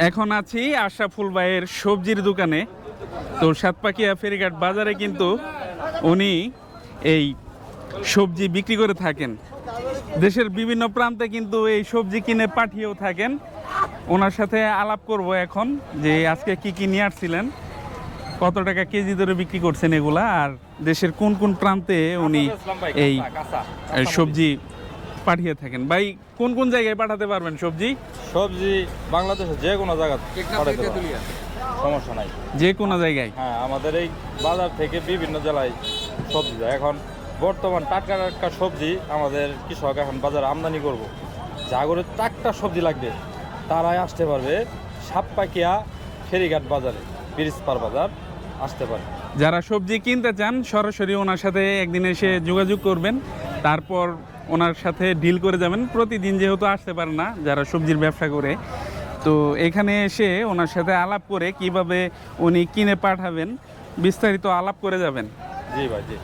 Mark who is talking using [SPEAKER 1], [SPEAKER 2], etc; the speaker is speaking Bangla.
[SPEAKER 1] এখন আছি আশরাফুল ভাইয়ের সবজির দোকানে। তো সাতপাকিয়া ফেরিঘাট বাজারে কিন্তু উনি এই সবজি বিক্রি করে থাকেন। দেশের বিভিন্ন প্রান্তে কিন্তু এই সবজি কিনে পাঠিয়েও থাকেন। ওনার সাথে আলাপ করব এখন যে আজকে কি কি নিয়ে আসছিলেন, কত টাকা কেজি ধরে বিক্রি করছেন এগুলা, আর দেশের কোন কোন প্রান্তে উনি এই সবজি পাঠিয়ে থাকেন। ভাই, কোন কোন জায়গায় পাঠাতে পারবেন সবজি?
[SPEAKER 2] সবজি বাংলাদেশের যে কোনো জায়গা পাঠাতে পারবো, সমস্যা নাই।
[SPEAKER 1] যে কোনো জায়গায়?
[SPEAKER 2] হ্যাঁ, আমাদের এই বাজার থেকে বিভিন্ন জেলায় সবজি যায়। এখন বর্তমান টাটকা টাটকা সবজি আমাদের কৃষক এখন বাজারে আমদানি করব। জাগরের টাটকা সবজি লাগবে তারাই আসতে পারবে সাতপাকিয়া ফেরিঘাট বাজারে, ব্রিজপার বাজার আসতে পারে।
[SPEAKER 1] যারা সবজি কিনতে চান সরাসরি ওনার সাথে একদিন এসে যোগাযোগ করবেন, তারপর ওনার সাথে ডিল করে যাবেন। প্রতিদিন যেহেতু আসতে পারে না যারা সবজির ব্যবসা করে, তো এখানে এসে ওনার সাথে আলাপ করে কিভাবে উনি কিনে পাঠাবেন বিস্তারিত আলাপ করে যাবেন।
[SPEAKER 2] জি ভাই, জি।